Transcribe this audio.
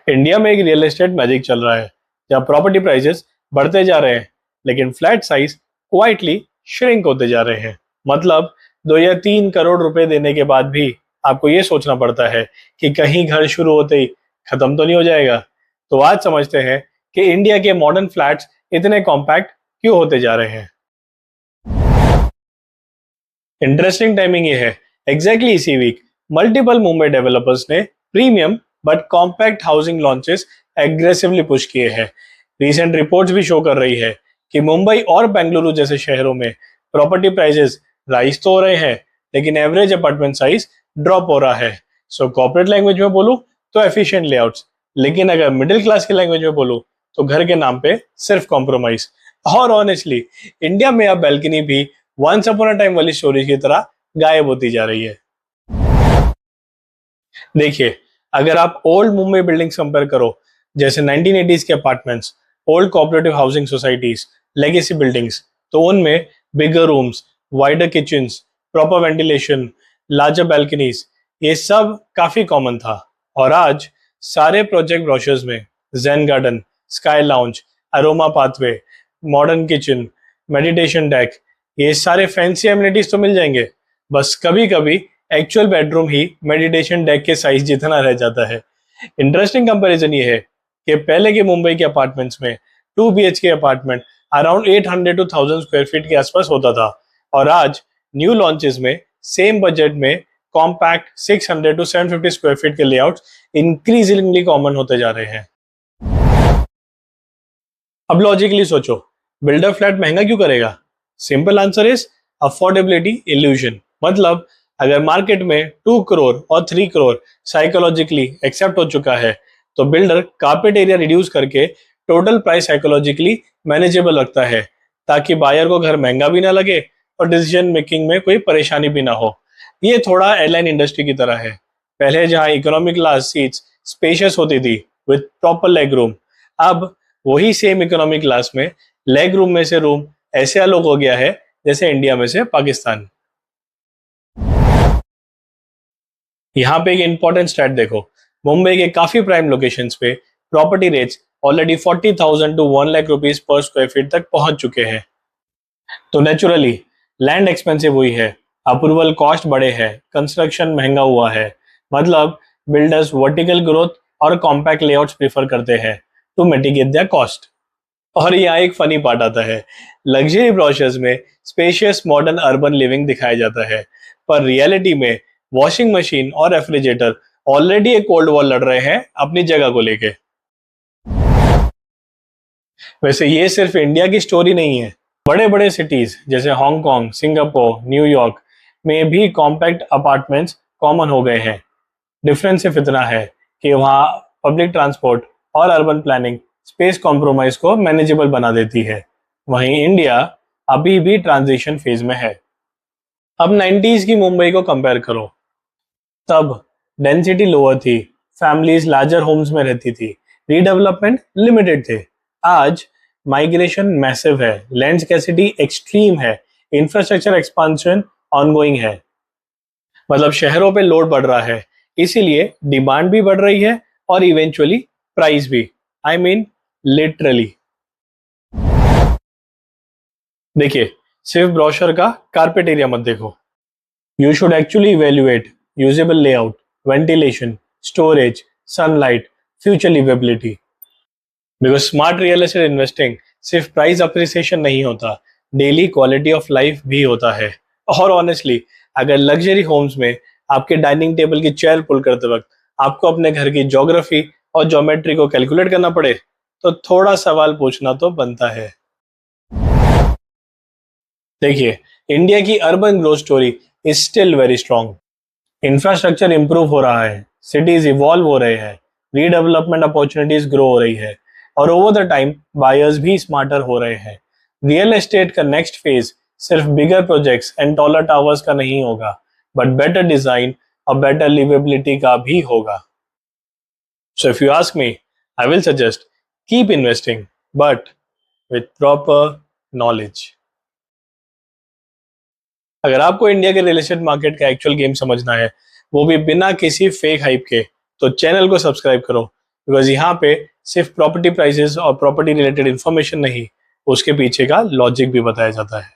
India में एक real estate magic चल रहा है, जहाँ प्रॉपर्टी प्राइसेस बढ़ते जा रहे हैं, लेकिन फ्लैट साइज क्वाइटली श्रिंक होते जा रहे हैं। मतलब 2 या 3 करोड़ रुपए देने के बाद भी आपको ये सोचना पड़ता है कि कहीं घर शुरू होते ही खत्म तो नहीं हो जाएगा। तो आज समझते हैं कि इंडिया के मॉडर्न फ्लैट्स इतने कॉम्पैक्ट क्यों होते जा रहे हैं। इंटरेस्टिंग टाइमिंग ये है, एग्जैक्टली इसी वीक मल्टीपल मुंबई डेवलपर्स ने premium but compact housing launches aggressively push किए हैं। रीसेंट रिपोर्ट्स भी शो कर रही है कि मुंबई और बेंगलुरु जैसे शहरों में प्रॉपर्टी प्राइसेस राइज तो हो रहे हैं, लेकिन एवरेज अपार्टमेंट साइज ड्रॉप हो रहा है। सो कॉर्पोरेट लैंग्वेज में बोलूं तो एफिशिएंट लेआउट्स, लेकिन अगर मिडिल क्लास की लैंग्वेज में बोलूं तो घर के नाम पे सिर्फ कॉम्प्रोमाइज। और ऑनेस्टली इंडिया में अब बैल्कनी भी वंस अपॉन अ टाइम वाली स्टोरी की तरह गायब होती जा रही है। देखिए, अगर आप ओल्ड मुंबई बिल्डिंग्स कंपेयर करो, जैसे 1980s के apartments, old cooperative housing societies, legacy buildings, तो उनमें bigger rooms, wider kitchens, proper ventilation, larger balconies, ये सब काफी कॉमन था। और आज सारे प्रोजेक्ट ब्रोशर्स में zen garden, sky lounge, aroma pathway, modern kitchen, meditation deck, ये सारे फैंसी एमिनिटीज तो मिल जाएंगे। बस कभी कभी एक्चुअल बेडरूम ही मेडिटेशन डेक के साइज जितना रह जाता है। इंटरेस्टिंग कंपैरिजन ये है कि पहले के मुंबई के अपार्टमेंट्स में 2 BHK apartment around 800 to 1000 square feet के आसपास होता था, और आज न्यू लॉन्चेस में सेम बजट में कॉम्पैक्ट 600 to 750 स्क्वायर फीट के लेआउट्स इंक्रीजिंगली कॉमन होते जा रहे हैं। अब लॉजिकली सोचो, बिल्डर फ्लैट महंगा क्यों करेगा? Simple answer is affordability illusion. मतलब अगर मार्केट में 2 करोड़ और 3 करोड़ साइकोलॉजिकली एक्सेप्ट हो चुका है, तो बिल्डर कारपेट एरिया रिड्यूस करके टोटल प्राइस साइकोलॉजिकली मैनेजेबल रखता है, ताकि बायर को घर महंगा भी ना लगे और डिसीजन मेकिंग में कोई परेशानी भी ना हो। ये थोड़ा एयरलाइन इंडस्ट्री की तरह है। पहले जहां इकोनॉमिक क्लास सीट्स स्पेशियस होती थी विद प्रॉपर लेग रूम, अब वही सेम इकोनॉमिक क्लास में लेग रूम में से रूम ऐसे अलग हो गया है जैसे इंडिया में से पाकिस्तान। यहाँ पे एक इंपॉर्टेंट स्टैट देखो, मुंबई के काफी प्राइम लोकेशंस पे property rates already 40,000 to 1 lakh rupees per square feet तक पहुंच चुके हैं। तो नेचुरली लैंड एक्सपेंसिव हुई है, अप्रूवल कॉस्ट बढ़े हैं, कंस्ट्रक्शन महंगा हुआ है। मतलब बिल्डर्स वर्टिकल ग्रोथ और कॉम्पैक्ट लेआउट्स प्रीफर करते हैं टू मिटिगेट देयर कॉस्ट। और यहाँ एक फनी पार्ट आता है, लग्जरी ब्रोशर्स में स्पेशियस मॉडर्न अर्बन लिविंग दिखाया जाता है, पर रियलिटी में वॉशिंग मशीन और रेफ्रिजरेटर ऑलरेडी एक कोल्ड वॉर लड़ रहे हैं अपनी जगह को लेके। वैसे ये सिर्फ इंडिया की स्टोरी नहीं है। बड़े बड़े सिटीज जैसे हांगकांग, सिंगापुर, न्यूयॉर्क में भी कॉम्पैक्ट अपार्टमेंट्स कॉमन हो गए हैं। डिफरेंस सिर्फ इतना है कि वहाँ पब्लिक ट्रांसपोर्ट और अर्बन प्लानिंग स्पेस कॉम्प्रोमाइज को मैनेजेबल बना देती है। वहीं इंडिया अभी भी ट्रांजिशन फेज में है। अब 90s की मुंबई को कंपेयर करो, तब डेंसिटी लोअर थी, फैमिलीज लार्जर होम्स में रहती थी, रीडेवलपमेंट लिमिटेड थे। आज माइग्रेशन मैसिव है, लैंड स्कैर्सिटी एक्सट्रीम है, इंफ्रास्ट्रक्चर एक्सपांशन ऑनगोइंग है। मतलब शहरों पे लोड बढ़ रहा है, इसीलिए डिमांड भी बढ़ रही है और इवेंचुअली प्राइस भी। I mean literally. देखिए, सिर्फ ब्रोशर का कारपेट एरिया मत देखो, you should actually evaluate usable layout, ventilation, storage, sunlight, future liveability. Because smart real estate investing सिर्फ प्राइस अप्रिसिएशन नहीं होता, डेली क्वालिटी ऑफ लाइफ भी होता है। और ऑनेस्टली अगर लग्जरी होम्स में आपके डाइनिंग टेबल की चेयर पुल करते वक्त आपको अपने घर की ज्योग्राफी और ज्योमेट्री को कैलकुलेट करना पड़े, तो थोड़ा सवाल पूछना तो बनता है। देखिए, इंडिया की urban growth story is still very strong. Infrastructure improve हो रहा है, सिटीज इवॉल्व हो रहे हैं, रीडेवलपमेंट अपॉर्चुनिटीज ग्रो हो रही है, और ओवर द टाइम बायर्स भी स्मार्टर हो रहे हैं। रियल एस्टेट का नेक्स्ट फेज सिर्फ बिगर प्रोजेक्ट्स एंड टॉलर टावर्स का नहीं होगा, बट बेटर डिजाइन और बेटर लिवेबिलिटी का भी होगा। So if you ask me, I will suggest keep investing but with proper knowledge. अगर आपको इंडिया के रियल एस्टेट मार्केट का एक्चुअल गेम समझना है, वो भी बिना किसी फेक हाइप के, तो चैनल को सब्सक्राइब करो, बिकॉज यहाँ पे सिर्फ प्रॉपर्टी प्राइसेस और प्रॉपर्टी रिलेटेड इंफॉर्मेशन नहीं, उसके पीछे का लॉजिक भी बताया जाता है।